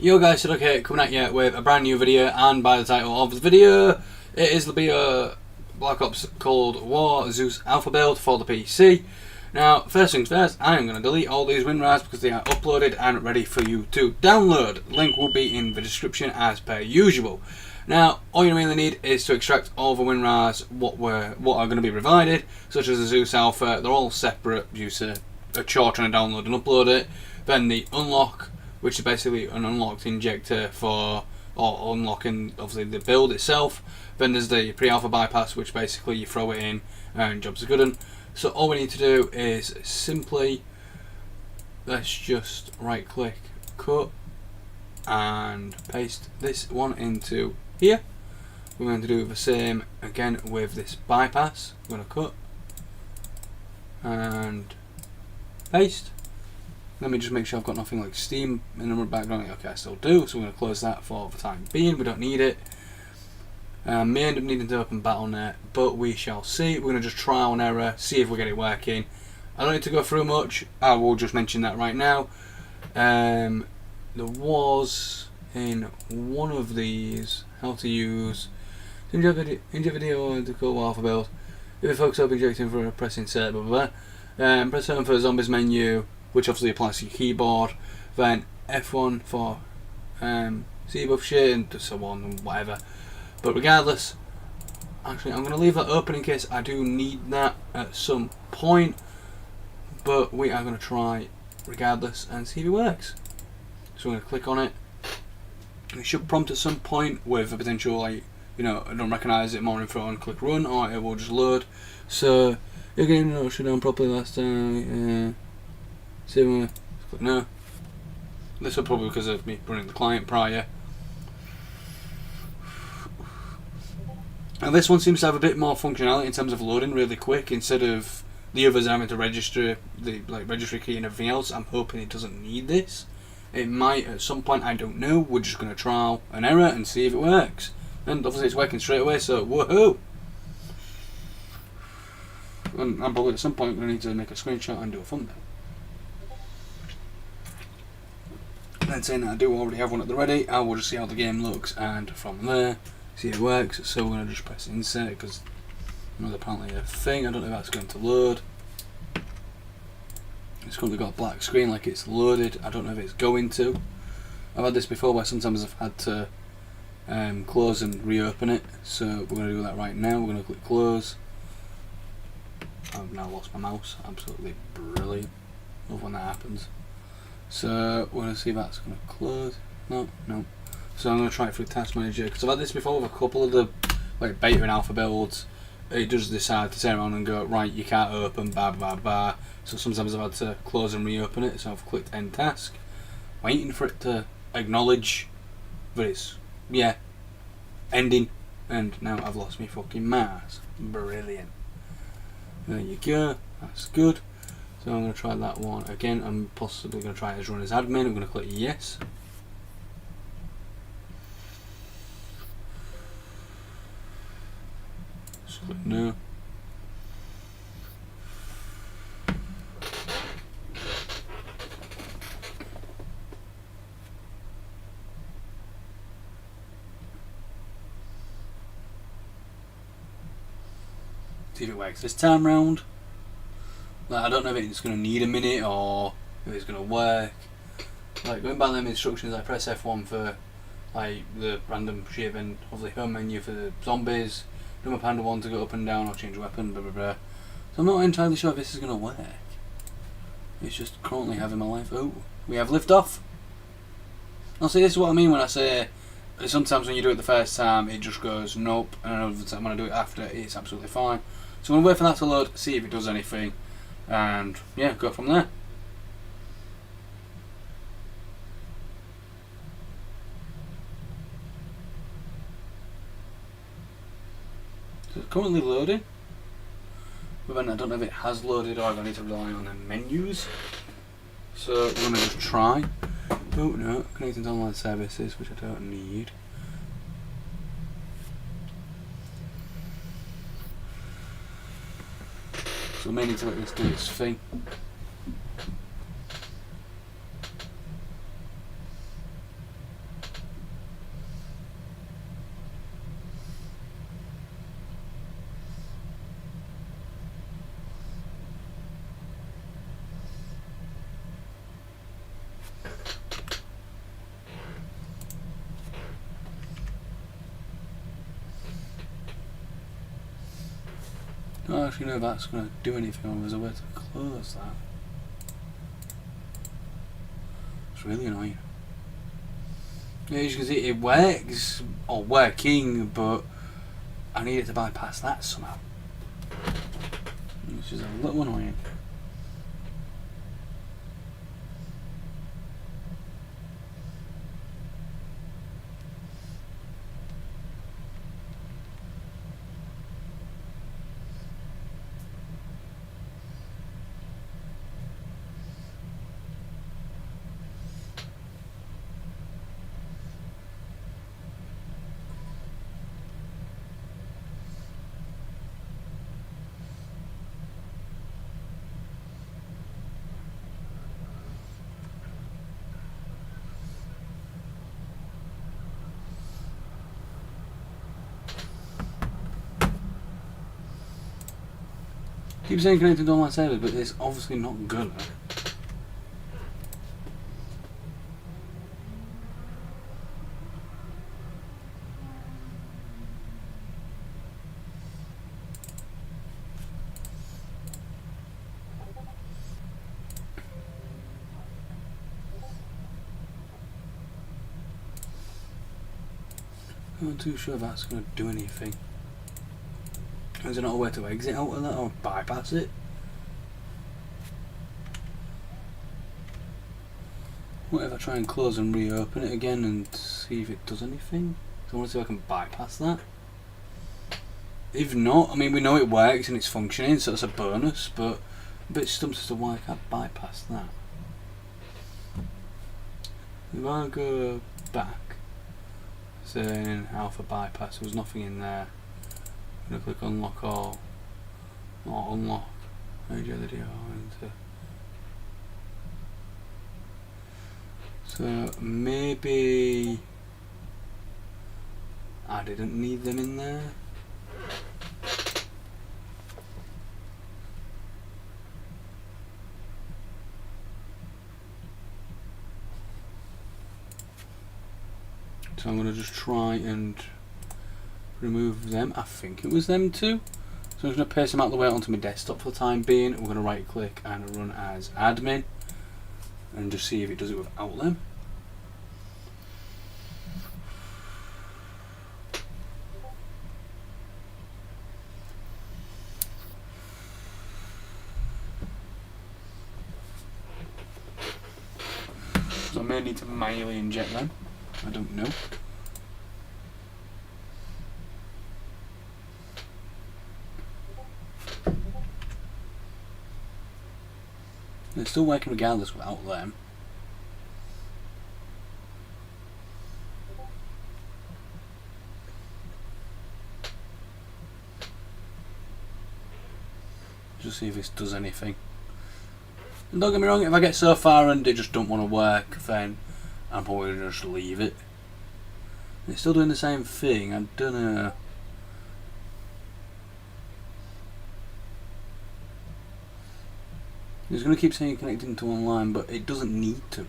Yo guys, it's okay, coming at you with a brand new video, and by the title of the video, it is the Black Ops Cold War Zeus Alpha build for the PC. Now, first things first, I am going to delete all these WinRARs because they are uploaded and ready for you to download. Link will be in the description as per usual. Now, all you really need is to extract all the WinRARs what are going to be provided, such as the Zeus Alpha. They're all separate. Use a chart and a download and upload it. Then the unlock, which is basically an unlocked injector for unlocking obviously the build itself. Then there's the pre-alpha bypass, which basically you throw it in and jobs are good 'un. So all we need to do is simply, let's just right click, cut and paste this one into here. We're going to do the same again with this bypass. We're going to cut and paste. Let me just make sure I've got nothing like Steam in the background. Okay, I still do, so we're going to close that for the time being. We don't need it. May end up needing to open Battle.net, but we shall see. We're going to just trial and error, see if we get it working. I don't need to go through much. I will just mention that right now. There was in one of these how to use inject video into Cold Alpha build. If it focus up injecting for a press insert, blah blah blah. Press home for the zombies menu, which obviously applies to your keyboard. Then F1 for see buff shit and so on and whatever. But regardless, actually I'm going to leave that open in case I do need that at some point. But we are going to try regardless and see if it works. So I'm going to click on it. It should prompt at some point with a potential, like, you know, I don't recognise it more info and click run, or it will just load. So your game not shut down properly last time. Similar. Click no. This will probably because of me running the client prior. Now this one seems to have a bit more functionality in terms of loading really quick instead of the others having to register the registry key and everything else. I'm hoping it doesn't need this. It might at some point, I don't know. We're just going to trial an error and see if it works. And obviously it's working straight away, so woohoo! And I'm probably at some point going to need to make a screenshot and do a thumbnail. Then saying that I do already have one at the ready, I will just see how the game looks and from there see if it works. So we're going to just press insert because there's apparently a thing. I don't know if that's going to load. It's currently got a black screen like it's loaded. I don't know if it's going to. I've had this before where sometimes I've had to close and reopen it. So we're going to do that right now. We're going to click close. I've now lost my mouse. Absolutely brilliant. Love when that happens. So we're going to see if that's going to close. No. So I'm going to try it through Task Manager because I've had this before with a couple of the like beta and alpha builds. It does decide to turn around and go, right, you can't open, blah blah blah. So sometimes I've had to close and reopen it. So I've clicked End Task, waiting for it to acknowledge that it's ending, and now I've lost my fucking mouse. Brilliant. There you go. That's good. So I'm going to try that one again. I'm possibly going to try it as run as admin. I'm going to click yes. Just click no. See if it works this time round. Like, I don't know if it's going to need a minute or if it's going to work. Like, going by them instructions, I press F1 for like the random shape and obviously home menu for the zombies. Do my panda one to go up and down or change weapon, blah blah blah. So I'm not entirely sure if this is going to work. It's just currently having my life. Oh, we have lift off. I'll see, this is what I mean when I say sometimes when you do it the first time it just goes nope, and another time when I do it after it's absolutely fine. So I'm going to wait for that to load, see if it does anything, and yeah, go from there. So it's currently loading, but then I don't know if it has loaded or if I need to rely on the menus. So we're going to just try. Oh no, connecting to online services, which I don't need. So we may need to let this do its thing. I don't actually know if that's going to do anything, or there's a way to close that. It's really annoying. Yeah, as you can see, it works, or working, but I need it to bypass that somehow. Which is a little annoying. Keep saying connected to online servers, but it's obviously not gonna. I'm not too sure if that's gonna do anything. Is there not a way to exit out of that or bypass it? What if I try and close and reopen it again and see if it does anything? So I want to see if I can bypass that. If not, I mean, we know it works and it's functioning, so it's a bonus, but I'm a bit stumped as to why I can't bypass that. If I go back, saying alpha bypass, there was nothing in there. I'm going to click unlock all, or unlock, radio video into. So maybe I didn't need them in there. So I'm going to just try and remove them. I think it was them too. So I'm just going to paste them out of the way onto my desktop for the time being. We're going to right click and run as admin and just see if it does it without them. So I may need to manually inject them. I don't know. They're still working regardless without them. Just see if this does anything. And don't get me wrong, if I get so far and they just don't want to work, then I'm probably going to just leave it. It's still doing the same thing, I don't know. It's going to keep saying connecting to online, but it doesn't need to.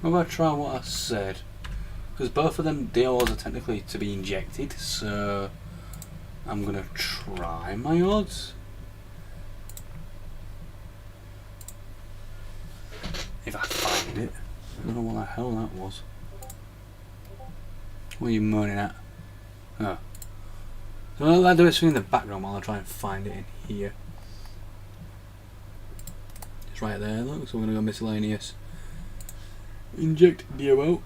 How about I try what I said? Because both of them deals are technically to be injected, so I'm gonna try my odds. If I find it. I don't know what the hell that was. What are you moaning at? Oh. So I'll do it in the background while I try and find it in here. It's right there, look, so we're gonna go miscellaneous. Inject duo.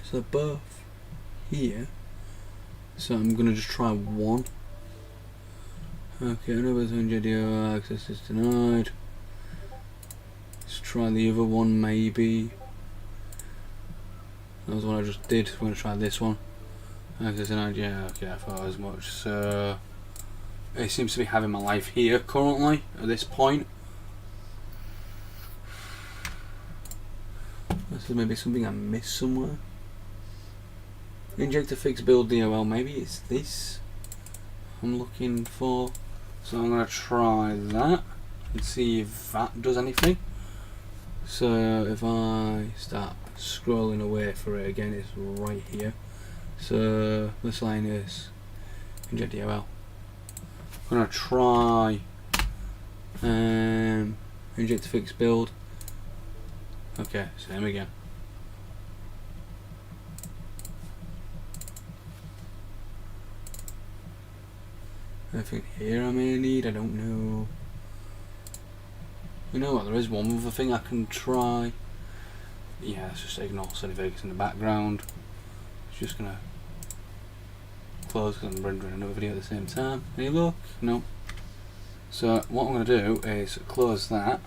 So both here. So I'm gonna just try one. Okay, another inject duo, access is denied. Let's try the other one maybe. That was what I just did. We're gonna try this one. Access denied, yeah, okay, I thought as much. So It seems to be having my life here currently at this point. This is maybe something I missed somewhere. Inject to fix build DOL, maybe it's this I'm looking for. So I'm going to try that and see if that does anything. So if I start scrolling away for it again, it's right here. So miscellaneous, inject DOL. I'm going to try inject to fix build. Okay, same again. Anything here I may need, I don't know. You know what, there is one other thing I can try. Yeah, let's just ignore Sunny Vegas in the background. It's just gonna close because I'm rendering another video at the same time. Any look? No. So what I'm gonna do is close that.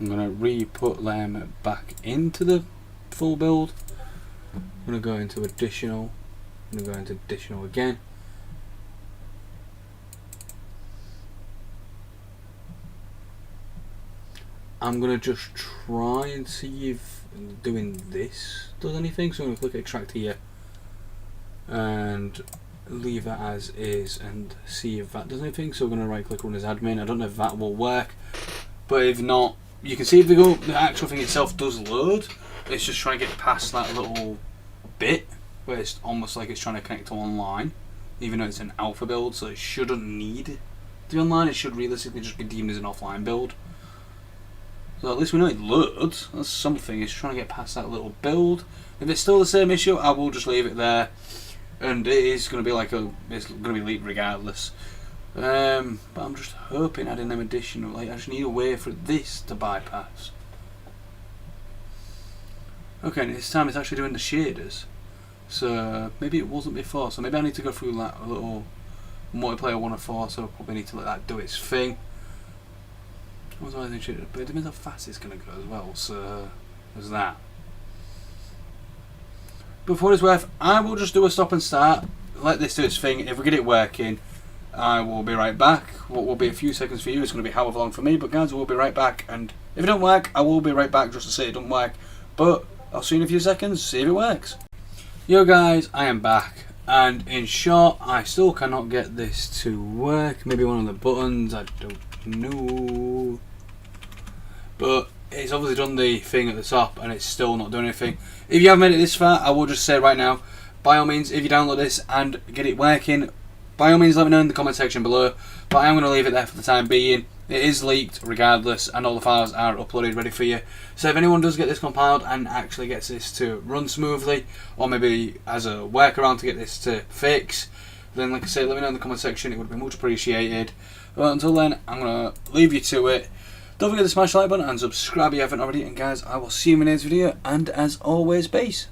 I'm gonna re-put them back into the full build. I'm gonna go into additional. I'm gonna go into additional again. I'm gonna just try and see if doing this does anything. So I'm gonna click extract here and leave that as is and see if that does anything. So we're gonna right click run as admin. I don't know if that will work, but if not, you can see if the actual thing itself does load. It's just trying to get past that little bit where it's almost like it's trying to connect to online, even though it's an alpha build, so it shouldn't need to be online. It should realistically just be deemed as an offline build. So at least we know it loads. That's something. It's trying to get past that little build. If it's still the same issue, I will just leave it there, and it is going to be like it's going to be leaked regardless. But I'm just hoping adding them additional. Like I just need a way for this to bypass. Okay, and this time it's actually doing the shaders. So maybe it wasn't before. So maybe I need to go through that a little multiplayer 104. So I probably need to let that do its thing. But it depends how fast it's going to go as well. So there's that. But for what it's worth, I will just do a stop and start. Let this do its thing. If we get it working, I will be right back. What will be a few seconds for you is going to be however long for me. But guys, we'll be right back. And if it don't work, I will be right back just to say it don't work. But I'll see you in a few seconds, see if it works. Yo guys, I am back, and in short, I still cannot get this to work. Maybe one of the buttons, I don't know. But it's obviously done the thing at the top, and it's still not doing anything. If you haven't made it this far, I will just say right now, by all means, if you download this and get it working, by all means let me know in the comment section below. But I am going to leave it there for the time being. It is leaked regardless, and all the files are uploaded ready for you. So if anyone does get this compiled and actually gets this to run smoothly, or maybe as a workaround to get this to fix, then like I say, let me know in the comment section. It would be much appreciated. But until then, I'm going to leave you to it. Don't forget to smash the like button and subscribe if you haven't already. And guys, I will see you in the next video. And as always, peace.